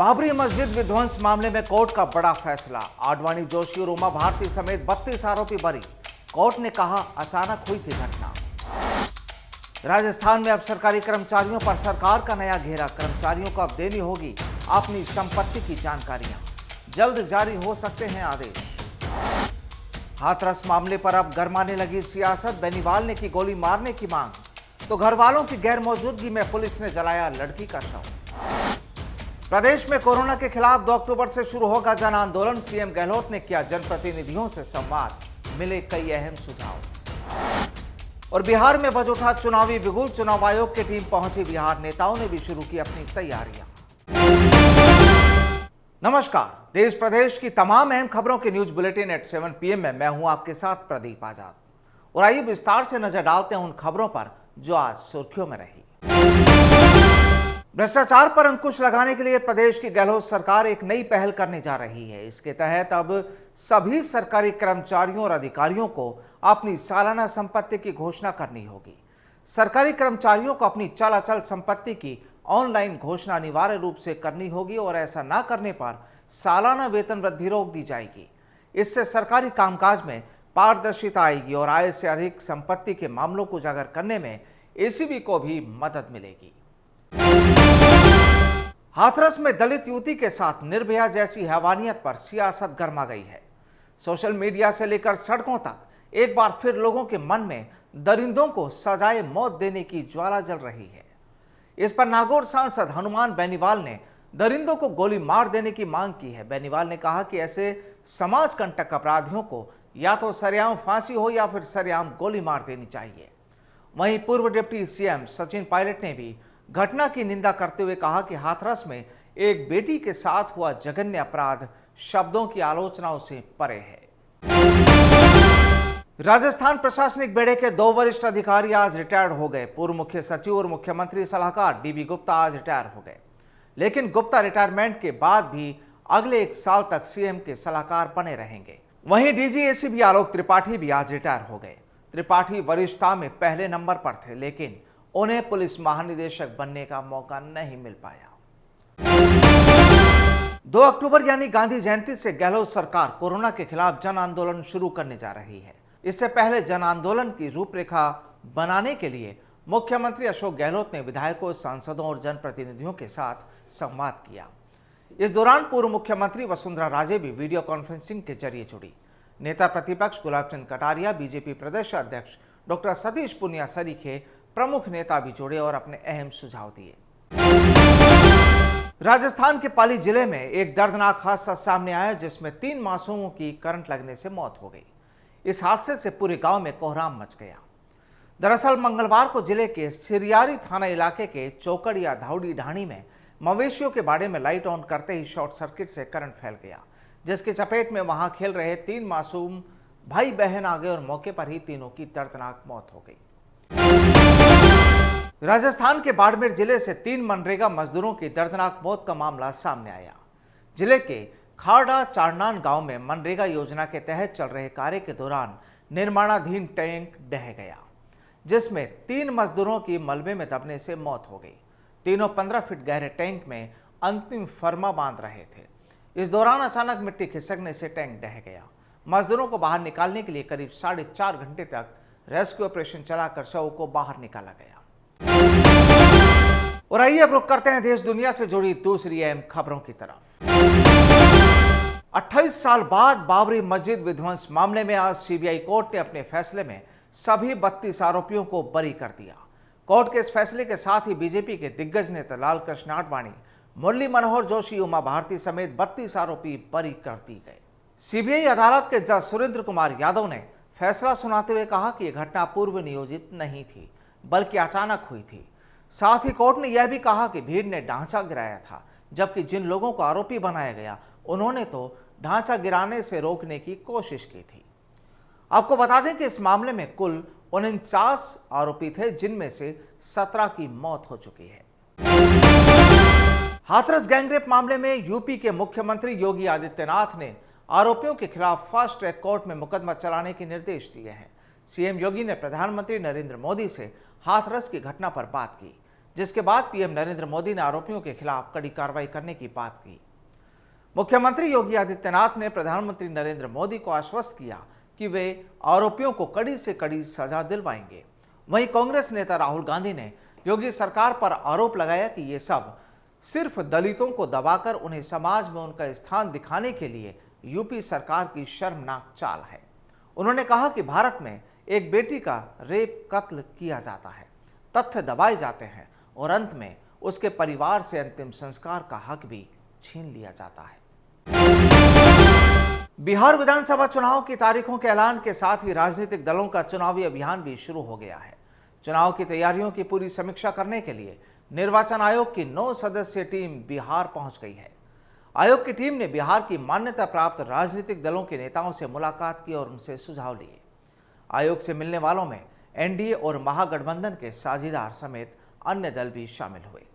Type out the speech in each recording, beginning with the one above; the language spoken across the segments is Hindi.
बाबरी मस्जिद विध्वंस मामले में कोर्ट का बड़ा फैसला। आडवाणी, जोशी और उमा भारती समेत 32 आरोपी बरी। कोर्ट ने कहा अचानक हुई थी घटना। राजस्थान में अब सरकारी कर्मचारियों पर सरकार का नया घेरा। कर्मचारियों को अब देनी होगी अपनी संपत्ति की जानकारियां। जल्द जारी हो सकते हैं आदेश। हाथरस मामले पर अब गरमाने लगी सियासत। बेनीवाल ने की गोली मारने की मांग, तो घर वालों की गैर मौजूदगी में पुलिस ने जलाया लड़की का शव। प्रदेश में कोरोना के खिलाफ 2 अक्टूबर से शुरू होगा जन आंदोलन। सीएम गहलोत ने किया जनप्रतिनिधियों से संवाद, मिले कई अहम सुझाव। और बिहार में बज उठा चुनावी बिगुल। चुनाव आयोग की टीम पहुंची बिहार। नेताओं ने भी शुरू की अपनी तैयारियां। नमस्कार, देश प्रदेश की तमाम अहम खबरों के न्यूज बुलेटिन एट 7 PM में मैं हूं आपके साथ प्रदीप आजाद। और आइए विस्तार से नजर डालते हैं उन खबरों पर जो आज सुर्खियों में रही। भ्रष्टाचार पर अंकुश लगाने के लिए प्रदेश की गहलोत सरकार एक नई पहल करने जा रही है। इसके तहत अब सभी सरकारी कर्मचारियों और अधिकारियों को अपनी सालाना संपत्ति की घोषणा करनी होगी। सरकारी कर्मचारियों को अपनी चल अचल संपत्ति की ऑनलाइन घोषणा अनिवार्य रूप से करनी होगी और ऐसा न करने पर सालाना वेतन वृद्धि रोक दी जाएगी। इससे सरकारी कामकाज में पारदर्शिता आएगी और आय से अधिक संपत्ति के मामलों को उजागर करने में एसीबी को भी मदद मिलेगी। हाथरस में दलित युवती के साथ निर्भया जैसी हैवानियत पर सियासत गर्मा गई है। सोशल मीडिया से लेकर सड़कों तक एक बार फिर लोगों के मन में दरिंदों को सजाए मौत देने की ज्वाला जल रही है। इस पर नागौर सांसद हनुमान बेनीवाल ने दरिंदों को गोली मार देने की मांग की है। बेनीवाल ने कहा कि ऐसे समाज कंटक अपराधियों को या तो सरेआम फांसी हो या फिर सरेआम गोली मार देनी चाहिए। वहीं पूर्व डिप्टी सीएम सचिन पायलट ने भी घटना की निंदा करते हुए कहा कि हाथरस में एक बेटी के साथ हुआ जघन्य अपराध शब्दों की आलोचनाओं से परे है। राजस्थान प्रशासनिक बेड़े के 2 वरिष्ठ अधिकारी आज रिटायर्ड हो गए। पूर्व मुख्य सचिव और मुख्यमंत्री सलाहकार डीबी गुप्ता आज रिटायर हो गए, लेकिन गुप्ता रिटायरमेंट के बाद भी अगले 1 साल तक सीएम के सलाहकार बने रहेंगे। वहीं डीजी एसीपी आलोक त्रिपाठी भी आज रिटायर हो गए। त्रिपाठी वरिष्ठता में पहले नंबर पर थे, लेकिन उन्हें पुलिस महानिदेशक बनने का मौका नहीं मिल पाया। 2 अक्टूबर यानी गांधी जयंती से गहलोत सरकार कोरोना के खिलाफ जन आंदोलन शुरू करने जा रही है। इससे पहले जन आंदोलन की रूपरेखा बनाने के लिए मुख्यमंत्री अशोक गहलोत ने विधायकों, सांसदों और जनप्रतिनिधियों के साथ संवाद किया। इस दौरान पूर्व मुख्यमंत्री वसुंधरा राजे भी वीडियो कॉन्फ्रेंसिंग के जरिए जुड़ी। नेता प्रतिपक्ष गुलाब चंद कटारिया, बीजेपी प्रदेश अध्यक्ष डॉक्टर सतीश पुनिया सरीखे प्रमुख नेता भी जुड़े और अपने अहम सुझाव दिए। राजस्थान के पाली जिले में एक दर्दनाक हादसा सामने आया, जिसमें 3 मासूमों की करंट लगने से मौत हो गई। इस हादसे से पूरे गांव में कोहराम मच गया। दरअसल मंगलवार को जिले के सिरियारी थाना इलाके के चौकड़ या धाउडी ढाणी में मवेशियों के बाड़े में लाइट ऑन करते ही शॉर्ट सर्किट से करंट फैल गया, जिसकी चपेट में वहां खेल रहे 3 मासूम भाई बहन आ गए और मौके पर ही तीनों की दर्दनाक मौत हो गई। राजस्थान के बाड़मेर जिले से 3 मनरेगा मजदूरों की दर्दनाक मौत का मामला सामने आया। जिले के खारडा चारनान गांव में मनरेगा योजना के तहत चल रहे कार्य के दौरान निर्माणाधीन टैंक ढह गया, जिसमें 3 मजदूरों की मलबे में दबने से मौत हो गई। तीनों 15 फीट गहरे टैंक में अंतिम फर्मा बांध रहे थे। इस दौरान अचानक मिट्टी खिसकने से टैंक ढह गया। मजदूरों को बाहर निकालने के लिए करीब 4.5 घंटे तक रेस्क्यू ऑपरेशन चलाकर शव को बाहर निकाला गया। और आइए अब रुक करते हैं देश दुनिया से जुड़ी दूसरी अहम खबरों की तरफ। 28 साल बाद बाबरी मस्जिद विध्वंस मामले में आज सीबीआई कोर्ट ने अपने फैसले में सभी 32 आरोपियों को बरी कर दिया। कोर्ट के इस फैसले के साथ ही बीजेपी के दिग्गज नेता लालकृष्ण आडवाणी, मुरली मनोहर जोशी, उमा भारती समेत 32 आरोपी बरी कर दी गए। सीबीआई अदालत के जज सुरेंद्र कुमार यादव ने फैसला सुनाते हुए कहा कि यह घटना पूर्व नियोजित नहीं थी, बल्कि अचानक हुई थी। साथ ही कोर्ट ने यह भी कहा कि भीड़ ने ढांचा गिराया था, जबकि जिन लोगों को आरोपी बनाया गया उन्होंने तो ढांचा गिराने से रोकने की कोशिश की थी। आपको बता दें कि इस मामले में कुल 49 आरोपी थे, जिनमें से 17 की मौत हो चुकी है। हाथरस गैंगरेप मामले में यूपी के मुख्यमंत्री योगी आदित्यनाथ ने आरोपियों के खिलाफ फास्ट ट्रैक कोर्ट में मुकदमा चलाने के निर्देश दिए हैं। सीएम योगी ने प्रधानमंत्री नरेंद्र मोदी से हाथरस की घटना पर बात की, जिसके बाद पीएम नरेंद्र मोदी ने आरोपियों के खिलाफ कड़ी कार्रवाई करने की बात की। मुख्यमंत्री योगी आदित्यनाथ ने प्रधानमंत्री नरेंद्र मोदी को आश्वस्त किया कि वे आरोपियों को कड़ी से कड़ी सजा दिलवाएंगे। वहीं कांग्रेस नेता राहुल गांधी ने योगी सरकार पर आरोप लगाया कि ये सब सिर्फ दलितों को दबाकर उन्हें समाज में उनका स्थान दिखाने के लिए यूपी सरकार की शर्मनाक चाल है। उन्होंने कहा कि भारत में एक बेटी का रेप कत्ल किया जाता है, तथ्य दबाए जाते हैं और अंत में उसके परिवार से अंतिम संस्कार का हक भी छीन लिया जाता है। बिहार विधानसभा चुनाव की तारीखों के ऐलान के साथ ही राजनीतिक दलों का चुनावी अभियान भी शुरू हो गया है। चुनाव की तैयारियों की पूरी समीक्षा करने के लिए निर्वाचन आयोग की 9 सदस्यीय टीम बिहार पहुंच गई है। आयोग की टीम ने बिहार की मान्यता प्राप्त राजनीतिक दलों के नेताओं से मुलाकात की और उनसे सुझाव लिए। आयोग से मिलने वालों में एनडीए और महागठबंधन के साझेदार समेत अन्य दल भी शामिल हुए।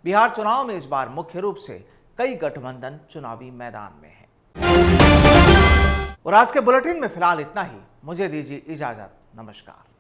बिहार चुनाव में इस बार मुख्य रूप से कई गठबंधन चुनावी मैदान में हैं। और आज के बुलेटिन में फिलहाल इतना ही। मुझे दीजिए इजाजत। नमस्कार।